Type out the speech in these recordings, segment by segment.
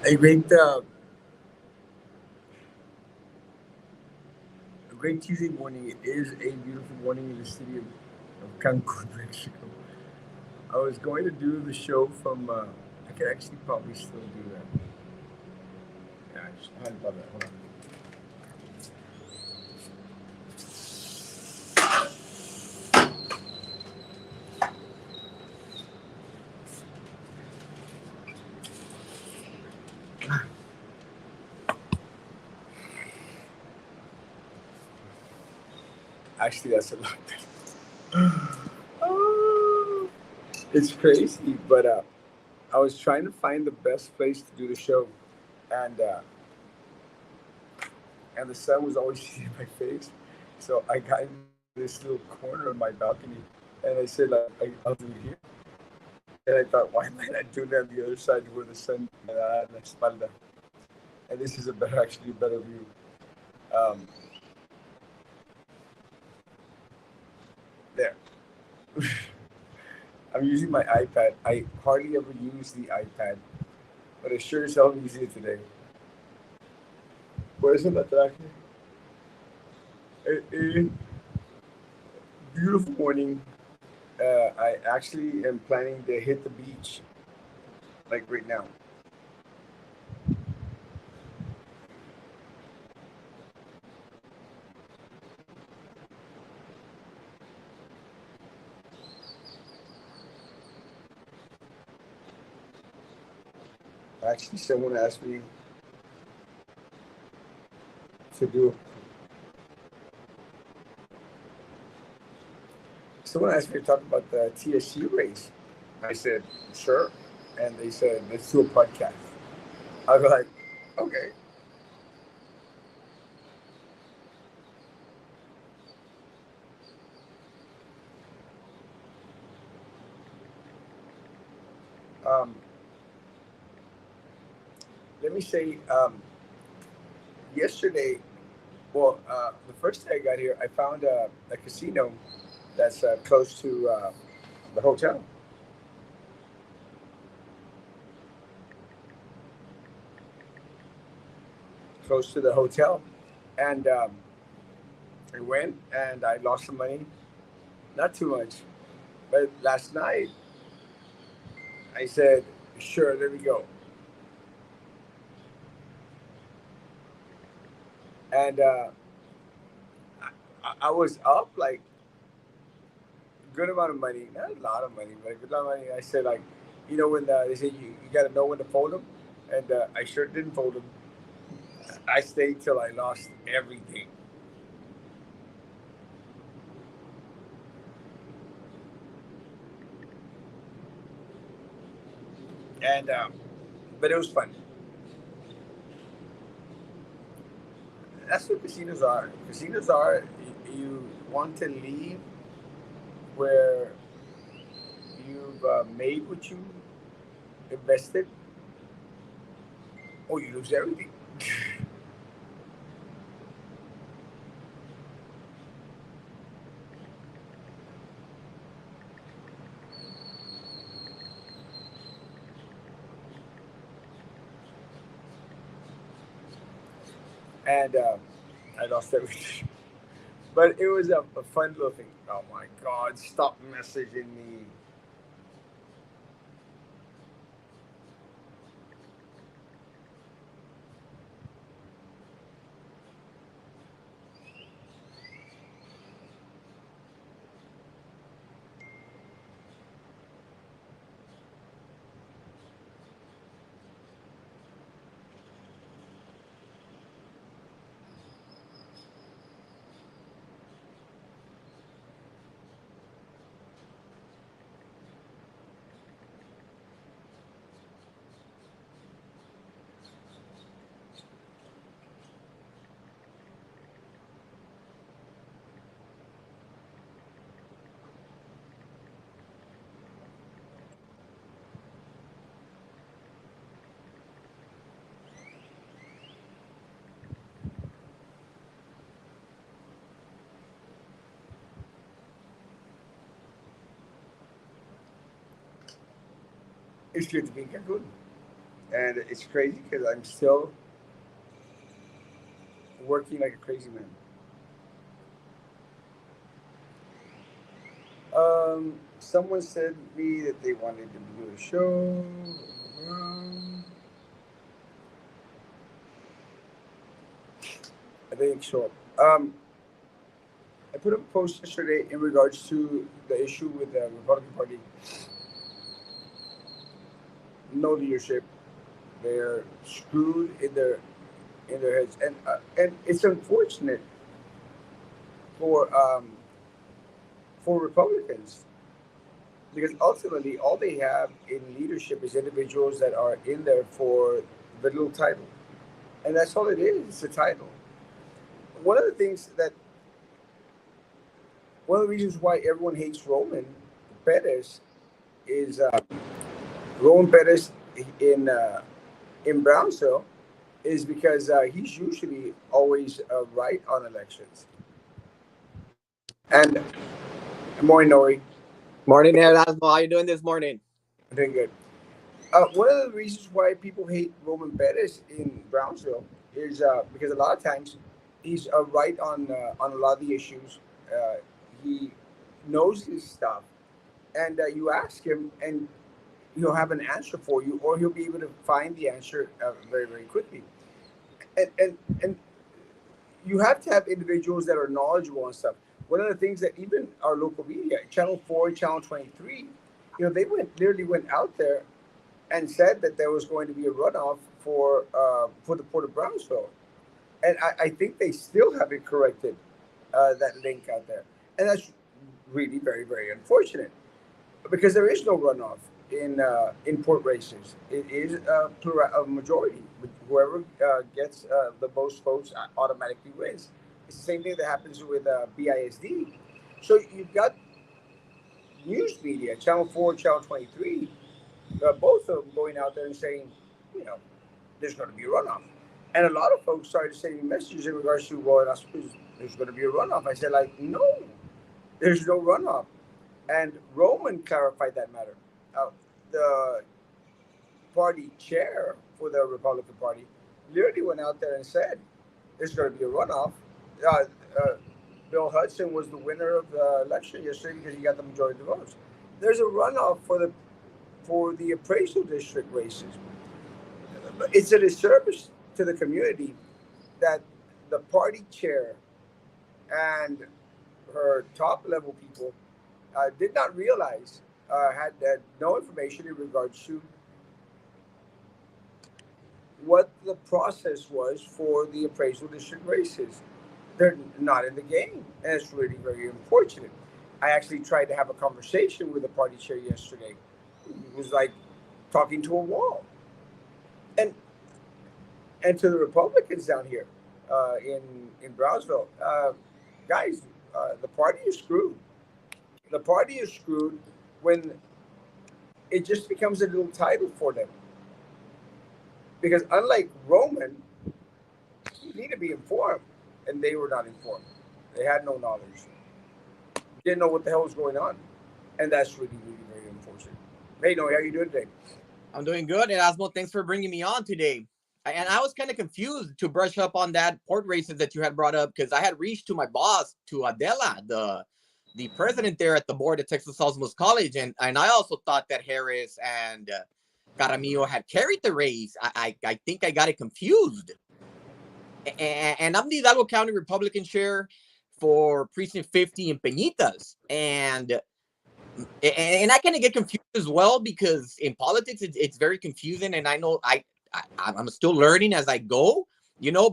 A great Tuesday morning. It is a beautiful morning in the city of Cancun, Mexico. I was going to do the show from. I could actually probably still do that. Yeah, I just had about that. Hold on. Actually, that's a lot. Oh, it's crazy, but I was trying to find the best place to do the show, and uh, and the sun was always hitting my face, so I got into this little corner on my balcony, and I said like I'll do it here, and I thought why am I not doing it on the other side where the sun la espalda, and this is a better actually a better view. Um, there. I'm using my iPad. I hardly ever use the iPad, but I sure as hell am using it today. Por eso la traje. Beautiful morning. I actually am planning to hit the beach like right now. Actually, someone asked me to do. Someone asked me to talk about the TSC race. I said sure, and they said let's do a podcast. I was like, okay. Um, Let me say, yesterday, well, the first day I got here, I found a casino that's close to the hotel, close to the hotel, and I went and I lost some money, not too much, but last night I said, sure, there we go, and I was up like a good amount of money, not a lot of money, but a good amount of money. I said like, when they say you got to know when to fold them, and I sure didn't fold them. I stayed till I lost everything. And but it was fun. That's what casinos are. Casinos are you want to leave where you've made what you invested, or you lose everything. And I lost everything. But it was a fun little thing. Oh my God! Stop messaging me. It's good to be in Cancun. And it's crazy because I'm still working like a crazy man. Someone said to me that they wanted to do a show. I didn't show up. I put up a post yesterday in regards to the issue with the Republican Party. No leadership. They're screwed in their heads, and it's unfortunate for um, for Republicans because ultimately all they have in leadership is individuals that are in there for the little title, and that's all it is. It's a title. One of the things that one of the reasons why everyone hates Roman Perez is Roman Perez in uh, in Brownsville is because he's usually always right on elections. And more Nori, Morning, Erasmo. How you doing this morning? doing good. One of the reasons why people hate Roman Perez in Brownsville is because a lot of times he's right on a lot of the issues. He knows his stuff, and you ask him, and he'll have an answer for you, or he'll be able to find the answer very very quickly. And you have to have individuals that are knowledgeable and stuff. One of the things that even our local media, Channel 4, Channel 23, they literally went out there and said that there was going to be a runoff for the Port of Brownsville, and I think they still haven't corrected that link out there, and that's really very very unfortunate because there is no runoff in port races. It is a majority. Whoever gets the most votes automatically wins. It's the same thing that happens with BISD. So you've got news media, Channel 4, Channel 23, both of them going out there and saying, you know, there's going to be a runoff. And a lot of folks started sending messages in regards to, well, there's going to be a runoff. I said, like, no, there's no runoff. And Roman clarified that matter. The party chair for the Republican Party literally went out there and said, there's going to be a runoff. Uh, uh, Bill Hudson was the winner of the election yesterday because he got the majority of the votes. There's a runoff for the appraisal district races. It's a disservice to the community that the party chair and her top level people did not realize, had no information in regards to what the process was for the appraisal district races. They're not in the game, and it's really very unfortunate. I actually tried to have a conversation with the party chair yesterday. It was like talking to a wall. And and to the Republicans down here in Brownsville, guys, the party is screwed. The party is screwed when it just becomes a little title for them. Because unlike Roman, you need to be informed, and they were not informed. They had no knowledge, didn't know what the hell was going on, and that's really, really very unfortunate. Hey, no, how you doing today? I'm doing good, Erasmo. Thanks for bringing me on today. And I was kind of confused to brush up on that port races that you had brought up because I had reached to my boss, to Adela, the president there at the board at Texas Osmos College, and I also thought that Harris and Caramillo had carried the race. I think I got it confused. And I'm the Hidalgo County Republican chair for Precinct 50 in Peñitas. And I kind of get confused as well because in politics it's very confusing, and I know I'm still learning as I go,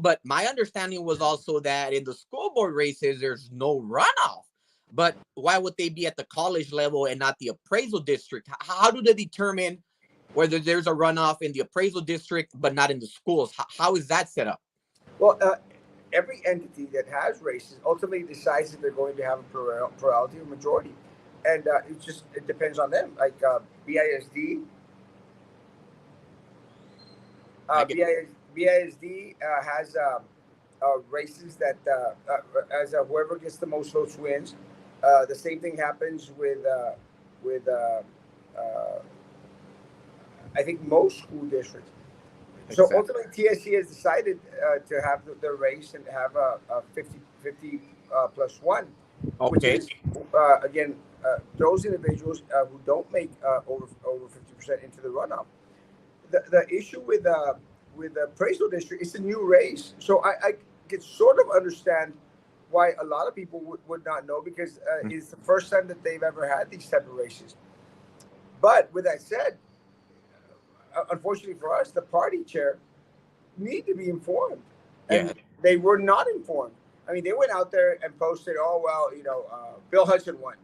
But my understanding was also that in the school board races there's no runoff. But why would they be at the college level and not the appraisal district? How do they determine whether there's a runoff in the appraisal district but not in the schools? How is that set up? Well, every entity that has races ultimately decides if they're going to have a plurality or majority, and it depends on them. Like BISD, I get BISD has races that as whoever gets the most votes wins. The same thing happens with I think most school districts. So Exactly. ultimately, TSC has decided to have the race and have a 50 plus one, which Okay. is again those individuals who don't make over 50% into the runoff. The issue with the appraisal district, it's a new race, so I can sort of understand why a lot of people would not know, because it's the first time that they've ever had these type of races. But with that said, unfortunately for us, the party chair need to be informed, Yeah. and they were not informed. I mean, they went out there and posted, "Oh well, Bill Hudson won,"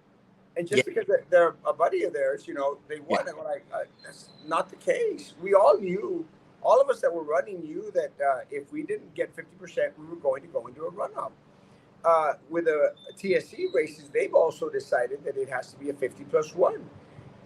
and Yeah. just because they're a buddy of theirs, they Yeah. won. And we're like, that's not the case. We all knew, all of us that were running knew that if we didn't get 50%, we were going to go into a runoff. With the TSC races, they've also decided that it has to be a 50 plus one.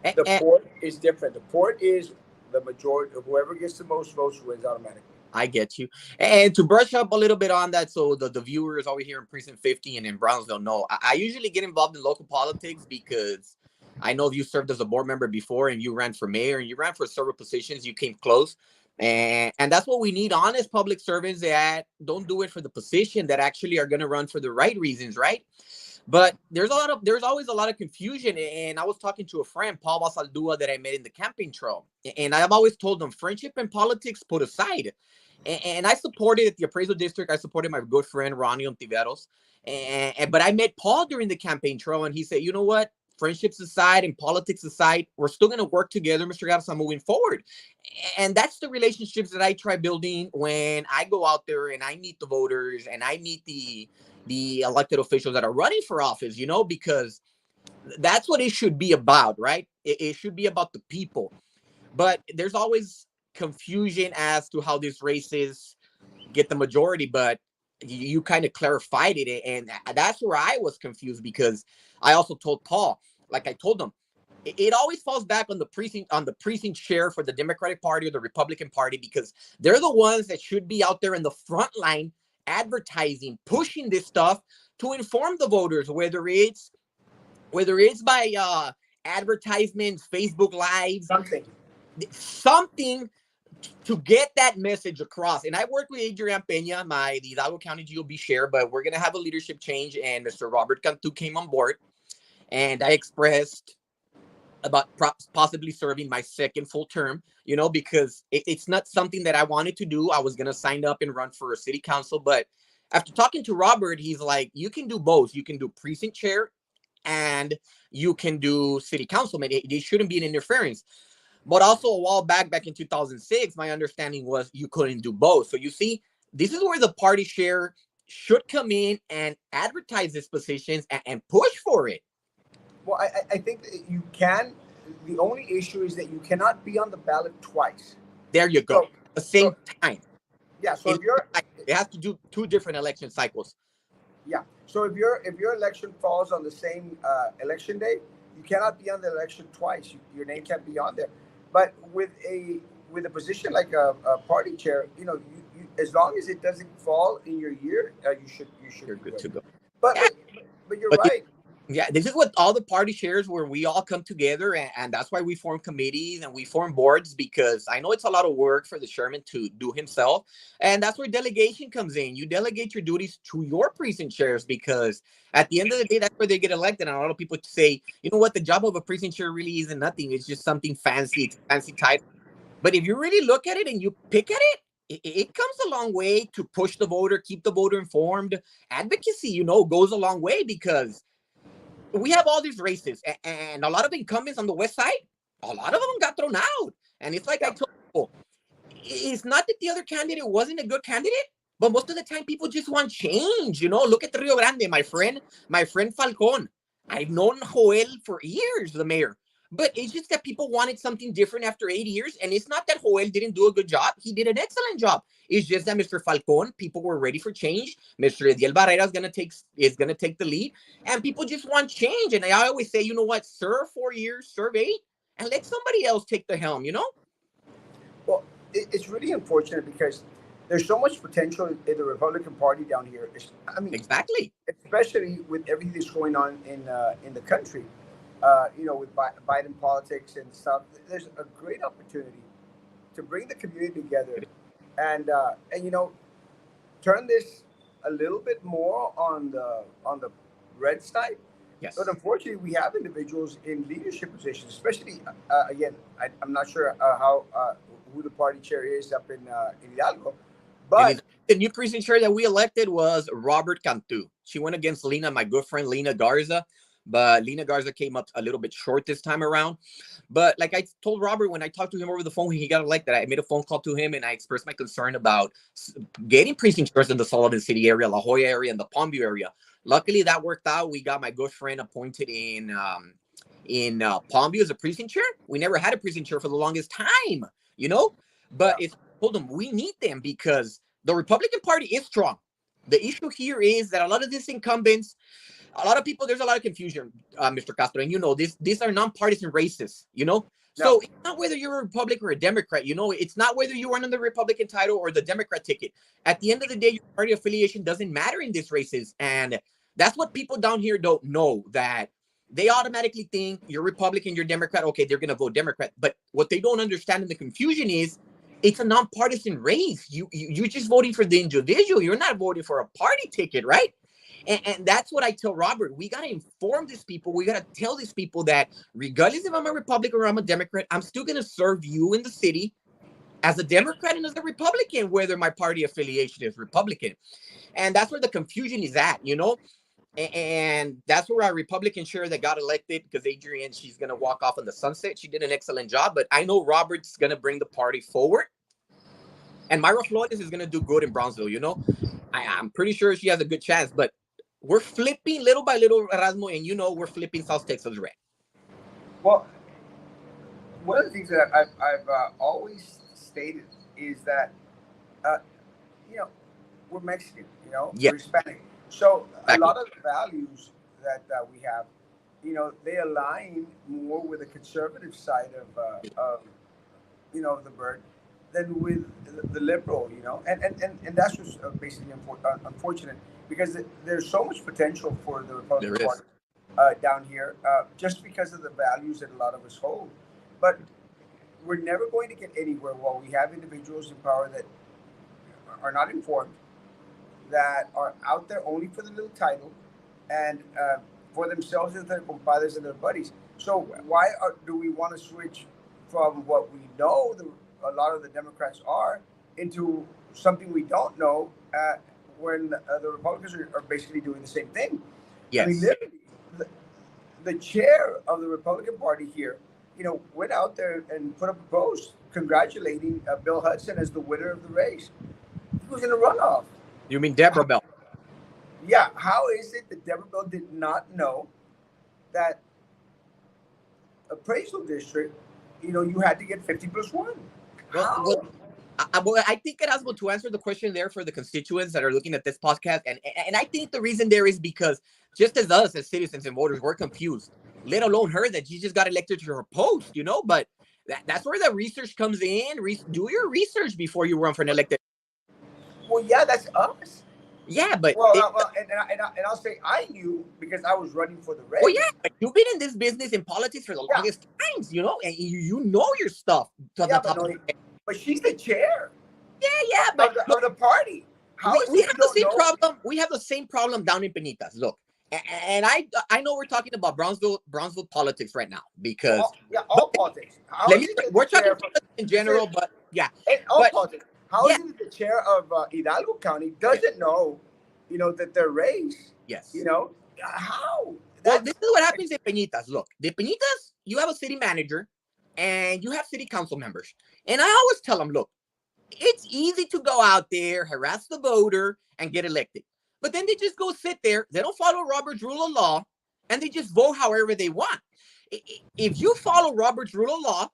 The And port is different. The port is the majority. Whoever gets the most votes wins automatically. I get you. And to brush up a little bit on that, so the viewers over here in Precinct 50 and in Brownsville know, I usually get involved in local politics because I know you served as a board member before and you ran for mayor and you ran for several positions. You came close. And that's what we need, honest public servants that don't do it for the position, that actually are going to run for the right reasons, right? But there's always a lot of confusion. And I was talking to a friend, Paul Basaldua, that I met in the campaign trail. And I've always told them, friendship and politics put aside. And I supported at the appraisal district. I supported my good friend Ronnie Ontiveros. But I met Paul during the campaign trail, and he said, "You know what? Friendships aside and politics aside, we're still going to work together, Mr. Garza, moving forward." And that's the relationships that I try building when I go out there and I meet the voters and I meet the elected officials that are running for office. Because that's what it should be about, right? It should be about the people. But there's always confusion as to how these races get the majority. But you kind of clarified it, and that's where I was confused, because I also told Paul, like I told him, it always falls back on the precinct chair for the Democratic Party or the Republican Party, because they're the ones that should be out there in the front line advertising, pushing this stuff to inform the voters, whether it's by advertisements, Facebook lives, Something. something to get that message across. And I worked with Adrian Peña, the Hidalgo County GOB share, but we're going to have a leadership change. And Mr. Robert Cantu came on board. And I expressed about possibly serving my second full term, because it's not something that I wanted to do. I was going to sign up and run for a city council. But after talking to Robert, he's like, you can do both. You can do precinct chair and you can do city councilman. It shouldn't be an interference. But also a while back in 2006, my understanding was you couldn't do both. So you see, this is where the party share should come in and advertise these positions and push for it. Well, I think that you can. The only issue is that you cannot be on the ballot twice. There you go. So, The so same time. yeah. So if you're It has to do two different election cycles. Yeah. So if your election falls on the same election day, you cannot be on the election twice. Your name can't be on there. But with a position like a party chair, as long as it doesn't fall in your year, you should You're be good good. to go. But Yeah, but you're but right. yeah, this is what all the party shares, where we all come together, and that's why we form committees and we form boards, because I know it's a lot of work for the chairman to do himself. And that's where delegation comes in. You delegate your duties to your precinct chairs, because at the end of the day, that's where they get elected. And a lot of people say, you know what, the job of a precinct chair really isn't nothing. It's just something fancy. It's a fancy title. But if you really look at it and you pick at it comes a long way to push the voter, keep the voter informed. Advocacy, goes a long way, because we have all these races, and a lot of incumbents on the west side, a lot of them got thrown out. And it's like I Yeah. told people, it's not that the other candidate wasn't a good candidate, but most of the time people just want change. Look at the Rio Grande, my friend Falcon. I've known Joel for years, the mayor. But it's just that people wanted something different after 8 years. And it's not that Joel didn't do a good job. He did an excellent job. It's just that Mr. Falcon, people were ready for change. Mr. Ediel Barrera is gonna take the lead. And people just want change. And I always say, you know what? Serve 4 years, serve 8, and let somebody else take the helm. Well, it's really unfortunate because there's so much potential in the Republican Party down here. I mean, Exactly. especially with everything that's going on in the country. With Biden politics and stuff, there's a great opportunity to bring the community together and turn this a little bit more on the red side. But Yes. unfortunately, we have individuals in leadership positions, especially again. I'm not sure how who the party chair is up in Hidalgo, And but it's, the new precinct chair that we elected was Robert Cantu. She went against Lena, my good friend Lena Garza, but Lena Garza came up a little bit short this time around. But like I told Robert when I talked to him over the phone when he got elected, I made a phone call to him and I expressed my concern about getting precinct chairs in the Sullivan City area, La Jolla area, and the Palmview area. Luckily, that worked out. We got my good friend appointed in Palmview as a precinct chair. We never had a precinct chair for the longest time, you know. But yeah, it's told them we need them because the Republican Party is strong. The issue here is that a lot of these incumbents, a lot of people, there's a lot of confusion, Mr. Castro, and you know this. These are nonpartisan races, you know. no, So it's not whether you're a Republican or a Democrat, you know. It's not whether you run on the Republican title or the Democrat ticket. At the end of the day, your party affiliation doesn't matter in these races, and that's what people down here don't know. That they automatically think you're Republican, you're Democrat. Okay, they're gonna vote Democrat. But what they don't understand in the confusion is it's a nonpartisan race. You're just voting for the individual. You're not voting for a party ticket, right? And that's what I tell Robert. We got to inform these people. We got to tell these people that regardless if I'm a Republican or I'm a Democrat, I'm still going to serve you in the city as a Democrat and as a Republican, whether my party affiliation is Republican. And that's where the confusion is at, you know? And that's where our Republican chair that got elected, because Adrienne, she's going to walk off in the sunset. She did an excellent job, but I know Robert's going to bring the party forward. And Myra Flores is going to do good in Brownsville, you know? I'm pretty sure she has a good chance, but we're flipping little by little, Erasmo, and you know we're flipping South Texas red. well, one of the things that I've always stated is that uh, you know we're Mexican, Yeah, we're Hispanic, so a exactly. lot of the values that we have, they align more with the conservative side of the bird than with the liberal, and that's what's basically unfortunate because there's so much potential for the There Republican is. Party down here just because of the values that a lot of us hold. But we're never going to get anywhere while we have individuals in power that are not informed, that are out there only for the little title and for themselves and their compadres and their buddies. So do we want to switch from what we know a lot of the Democrats are into something we don't know when the Republicans are basically doing the same thing? I mean, Yes. literally, the, the chair of the Republican Party here, went out there and put up a post congratulating Bill Hudson as the winner of the race. He was in a runoff. You mean Deborah Bell? Yeah, how is it that Deborah Bell did not know that appraisal district, you had to get 50 plus one? Well, How? I think it has to answer the question there for the constituents that are looking at this podcast, and I think the reason there is because just as us as citizens and voters, we're confused. Let alone her that she just got elected to her post, you know. But that's where the research comes in. Do your research before you run for an elected. Well, yeah, that's us. Yeah, but Well, and I'll say I knew because I was running for the well, yeah, race. but you've been in this business in politics for the Yeah, longest times, you know, and you know your stuff to the yeah, but top of no, your head. but she's the chair Yeah, but of look, the party. How is we it have you the don't same know? problem. We have the same problem down in Penitas. Look, and I know we're talking about Brownsville politics right now because, Yeah, but all politics. How let is me it that the we're talking chair? politics in This is general, but yeah, all but politics. How yeah, is it that the chair of Hidalgo County yeah, doesn't know, that their race? You yes. know how? Well, this That's is what happens in Penitas. Look, the Penitas, you have a city manager and you have city council members, and I always tell them, look, it's easy to go out there, harass the voter, and get elected. But then they just go sit there. They don't follow Robert's rule of law, and they just vote however they want. If you follow Robert's rule of law,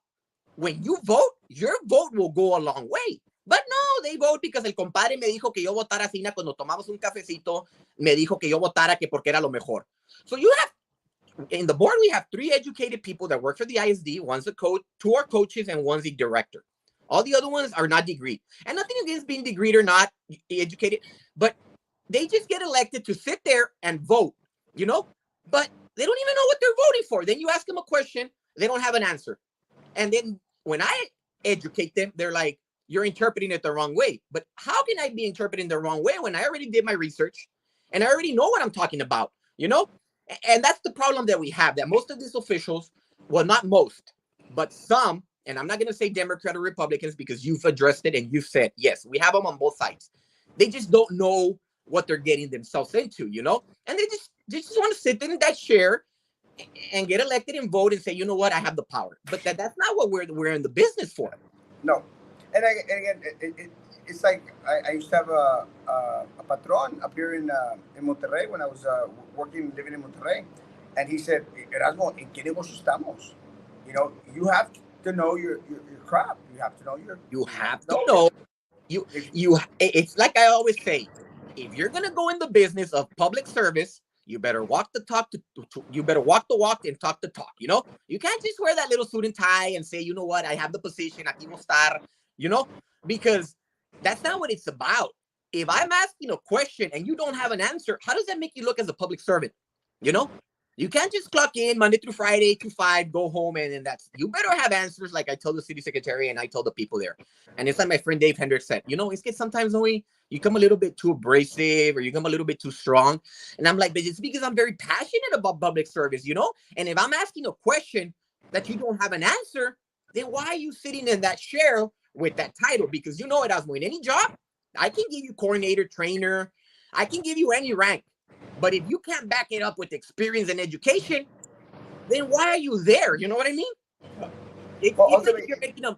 when you vote, your vote will go a long way. But no, they vote because el compadre me dijo que yo votara así cuando tomamos un cafecito, me dijo que yo votara que porque era lo mejor. So you have in the board, we have three educated people that work for the ISD. One's a coach, two are coaches, and one's a director. All the other ones are not degreed. And nothing against being degreed or not educated, but they just get elected to sit there and vote, you know? But they don't even know what they're voting for. Then you ask them a question, they don't have an answer. And then when I educate them, they're like, you're interpreting it the wrong way. But how can I be interpreting the wrong way when I already did my research and I already know what I'm talking about? You know, and that's the problem that we have. That most of these officials, well, not most, but some, and I'm not going to say Democrat or Republicans because you've addressed it and you've said yes, we have them on both sides. They just don't know what they're getting themselves into, you know, and they just want to sit in that chair and get elected and vote and say, you know what, I have the power. But that's not what we're in the business for. No, and again, it's like I used to have a patron up here in Monterrey when I was working, living in Monterrey, and he said, Erasmo, ¿en qué negocio estamos? You know, you have to know your crap. You have to know your You have to know it. know. you If, it's like I always say, if you're gonna go in the business of public service, you better walk the talk you better walk the walk and talk the talk. You know, you can't just wear that little suit and tie and say, you know what, I have the position, aquí no estar, you know, because that's not what it's about. If I'm asking a question and you don't have an answer, how does that make you look as a public servant? You know, you can't just clock in Monday through Friday to 5, go home, and then that's, you better have answers. Like I told the city secretary and I told the people there. And it's like my friend Dave Hendricks said, you know, it's que sometimes only you come a little bit too abrasive or you come a little bit too strong. And I'm like, but it's because I'm very passionate about public service, you know? And if I'm asking a question that you don't have an answer, then why are you sitting in that chair with that title? Because you know it, Osmo, in any job, I can give you coordinator, trainer, I can give you any rank. But if you can't back it up with experience and education, then why are you there? You know what I mean? well, It's like ultimately, you're making a,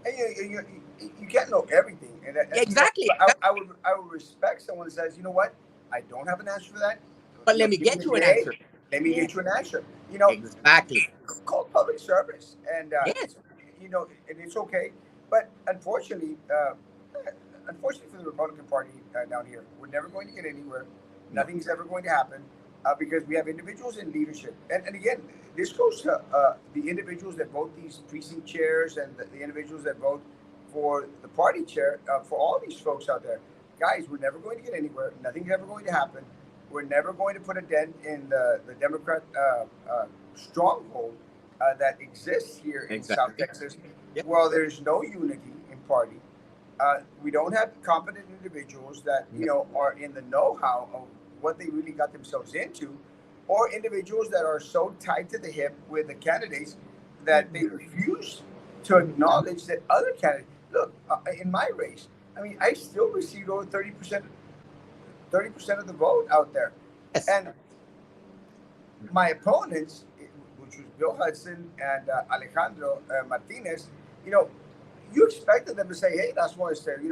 and you can't know everything, and you know, exactly. I would respect someone that says, you know what, I don't have an answer for that. But You know, let me give me get a you an day. answer. Let me Yeah, get you an answer. You know, exactly. call public service, and Yes. you know, and it's okay. But unfortunately for the Republican Party down here, we're never going to get anywhere. No. Nothing's ever going to happen because we have individuals in leadership. And again, this goes to the individuals that vote these precinct chairs and the individuals that vote for the party chair, for all these folks out there. Guys, we're never going to get anywhere. Nothing's ever going to happen. We're never going to put a dent in the Democrat stronghold that exists here in South Exactly. Texas. Yep. Well, there's no unity in party. We don't have competent individuals that No. are in the know-how of what they really got themselves into, or individuals that are so tied to the hip with the candidates that they refuse to acknowledge that other candidates. Look, in my race, I mean, I still received over 30% of the vote out there, Yes. and my opponents, which was Bill Hudson and Alejandro Martinez, you know, you expected them to say, "Hey, that's why I said, we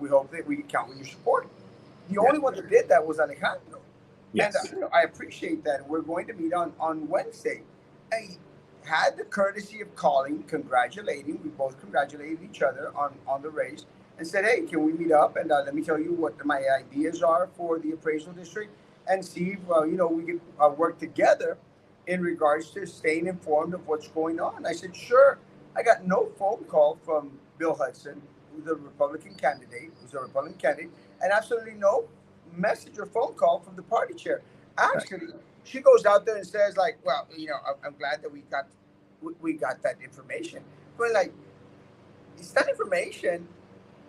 hope that we count with your support." The Yeah. only one that did that was Alejandro, and Yes. I appreciate that. We're going to meet on Wednesday. I had the courtesy of calling, congratulating. We both congratulated each other on the race and said, "Hey, can we meet up and let me tell you what my ideas are for the appraisal district and see if we can work together in regards to staying informed of what's going on." I said, "Sure." I got no phone call from Bill Hudson, who's a Republican candidate, and absolutely no message or phone call from the party chair. Right. Actually, she goes out there and says, like, "Well, I'm glad that we got that information." But like, it's that information.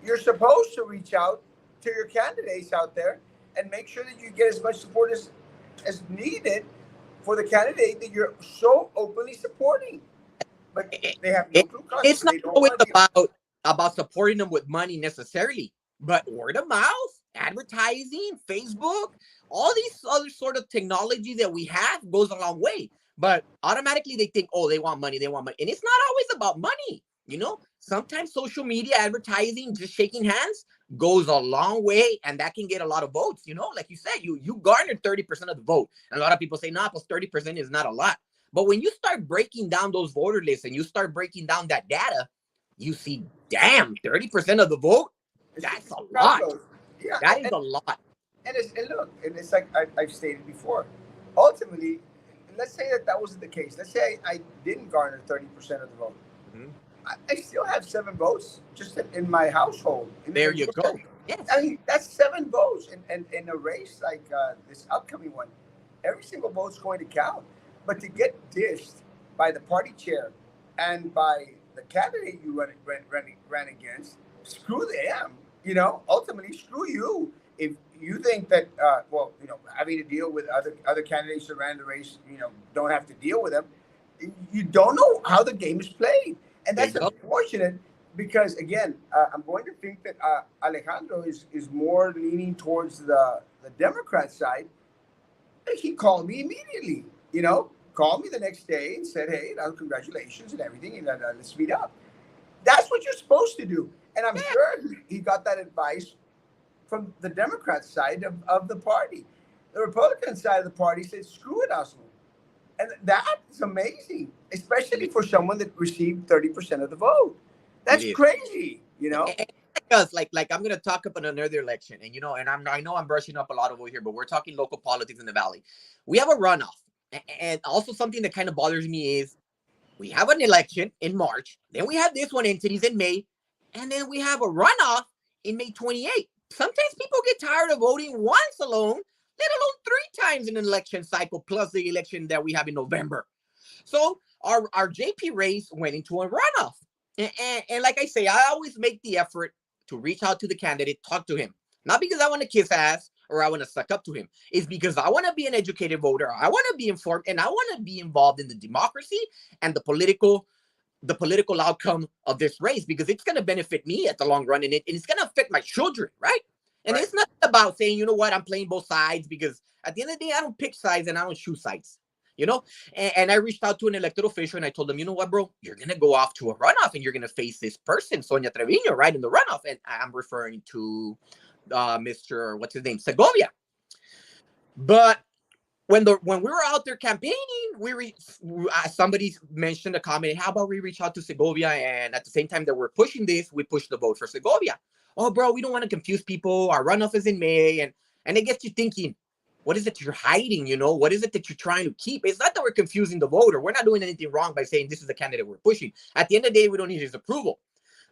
You're supposed to reach out to your candidates out there and make sure that you get as much support as needed for the candidate that you're so openly supporting. But It, they have no it, clue. it's not They don't always want to be. about supporting them with money necessarily, but word of mouth, advertising, Facebook, all these other sort of technology that we have goes a long way. But automatically they think, oh, they want money, they want money. And it's not always about money. You know, sometimes social media advertising, just shaking hands, goes a long way, and that can get a lot of votes. You know, like you said, you garnered 30% of the vote. And a lot of people say, nah, plus 30% is not a lot. But when you start breaking down those voter lists and you start breaking down that data, you see, damn, 30% of the vote, It's that's a crowd lot. goes. Yeah, That is a lot. and look, and it's like I've stated before. Ultimately, let's say that wasn't the case. Let's say I didn't garner 30% of the vote. Mhm. I still have 7 votes just in my household. There you go. I Yes. mean, that's 7 votes, and in a race like this upcoming one, every single vote's going to count. But to get dished by the party chair and by the candidate you ran against, screw them. You know, ultimately, screw you. If you think that, well, you know, having to deal with other candidates that ran the race, you know, don't have to deal with them. You don't know how the game is played, and There you that's go. unfortunate because again, I'm going to think that Alejandro is more leaning towards the Democrat side. He called me immediately. You know, called me the next day and said, "Hey, congratulations and everything, and let's meet up." That's what you're supposed to do, and I'm Yeah, sure he got that advice from the Democrat side of the party. The Republican side of the party said, "Screw it, Osmo," and that's amazing, it especially is. for someone that received 30% of the vote. It That's is. crazy, you know. And because like I'm gonna talk about another election, and and I know I'm brushing up a lot over here, but we're talking local politics in the valley. We have a runoff, and also something that kind of bothers me is we have an election in March, then we have this one entities in May, and then we have a runoff in May 28th. Sometimes people get tired of voting once alone, let alone three times in an election cycle, plus the election that we have in November. So our JP race went into a runoff. And like I say, I always make the effort to reach out to the candidate, talk to him. Not because I want to kiss ass or I want to suck up to him. It's because I want to be an educated voter. I want to be informed and I want to be involved in the democracy and the political outcome of this race because it's going to benefit me at the long run and it's going to affect my children, right? And Right. it's not about saying, you know what, I'm playing both sides because at the end of the day, I don't pick sides and I don't choose sides. You know, and I reached out to an elected official and I told them, you know what, bro, you're gonna go off to a runoff and you're gonna face this person, Sonia Trevino, right in the runoff, and I'm referring to Mr. What's his name, Segovia. But when we were out there campaigning, somebody mentioned a comment. How about we reach out to Segovia, and at the same time that we're pushing this, we push the vote for Segovia. Oh, bro, we don't want to confuse people. Our runoff is in May, and it gets you thinking. What is it you're hiding? What is it that you're trying to keep? It's not that we're confusing the voter. We're not doing anything wrong by saying this is the candidate we're pushing. At the end of the day, we don't need his approval.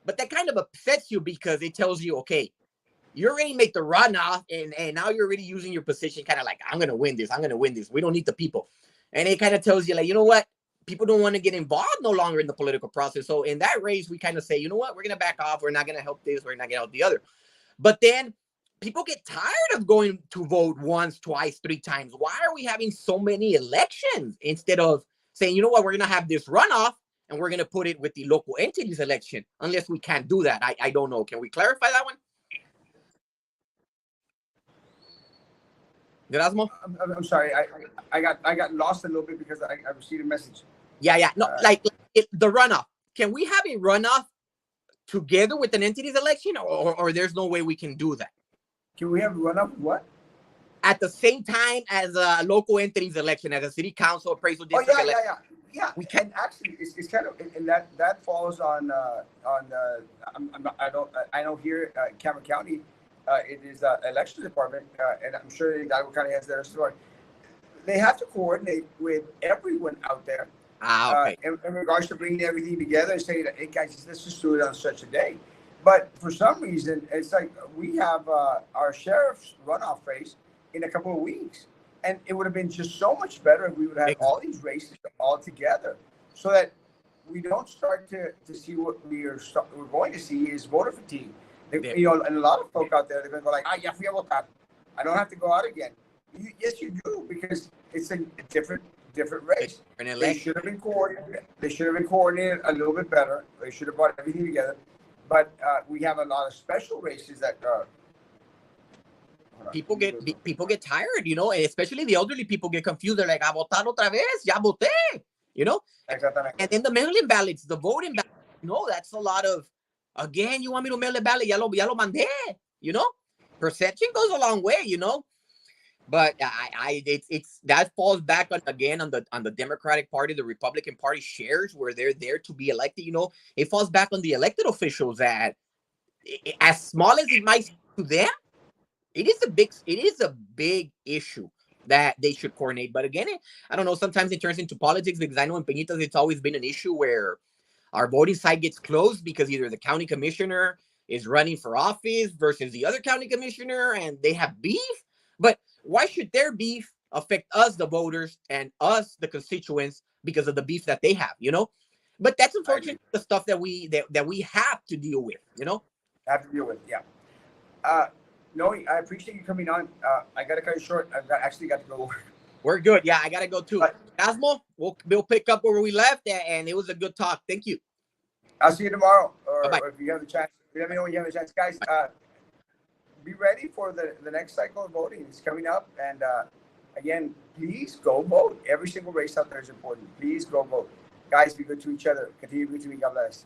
But that kind of upsets you because it tells you, okay, you already make the runoff, and now you're already using your position kind of like, I'm going to win this. I'm going to win this. We don't need the people. And it kind of tells you, like, you know what? People don't want to get involved no longer in the political process. So in that race, we kind of say, you know what? We're going to back off. We're not going to help this. We're not going to help the other. But then people get tired of going to vote once, twice, three times. Why are we having so many elections instead of saying, you know what? We're going to have this runoff and we're going to put it with the local entities election, unless we can't do that. I don't know. Can we clarify that one? Erasmo? I'm sorry. I got lost a little bit because I received a message. Yeah, yeah. No, Uh, the runoff. Can we have a runoff together with an entities election, or there's no way we can do that can we have a run up? What? at the same time as a local entities election, as a city council appraisal Oh district yeah, election? yeah. We can't. And actually, it's kind of and that falls on I'm not, I know here in Cameron County, it is election department, and I'm sure Hidalgo County has their story. They have to coordinate with everyone out there Ah, okay. in regards to bringing everything together and saying, hey guys, let's just do it on such a day. But for some reason, it's like we have our sheriff's runoff race in a couple of weeks. And it would have been just so much better if we would have had all these races all together so that we don't start to see what we're going to see is voter fatigue. You know, and a lot of folk out there, they're going to go like, ya fui a votar. I don't have to go out again. Yes, you do, because it's a different race. An They election. should have been coordinated. They should have been coordinated a little bit better. They should have brought everything together. But we have a lot of special races that. People get tired, and especially the elderly people get confused. They're like, "A votar otra vez, ya voté," you know. Exactamente. And then the mail-in ballots, the voting ballots, that's a lot of. Again, you want me to mail a ballot? Ya lo mandé, you know. Perception goes a long way. But it's that falls back on again on the Democratic Party, the Republican Party shares where they're there to be elected. It falls back on the elected officials that, as small as it might seem to them, it is a big issue that they should coordinate. But again, I don't know. Sometimes it turns into politics because I know in Peñitas it's always been an issue where our voting site gets closed because either the county commissioner is running for office versus the other county commissioner and they have beef. But why should their beef affect us, the voters, and us, the constituents, because of the beef that they have? But that's I agree. unfortunately the stuff that we have to deal with, you know. Have to deal with. Yeah. Uh, no, I appreciate you coming on. I gotta cut it short. Actually got to go to work. We're good. Yeah, I gotta go too. But Asmo, we'll pick up where we left, and it was a good talk. Thank you. I'll see you tomorrow, Bye bye. or if you have the chance, let me know when you have the chance, guys. Be ready for the next cycle of voting. It's coming up, and again, please go vote. Every single race out there is important. Please go vote, guys. Be good to each other. Continue to be good to me. God bless.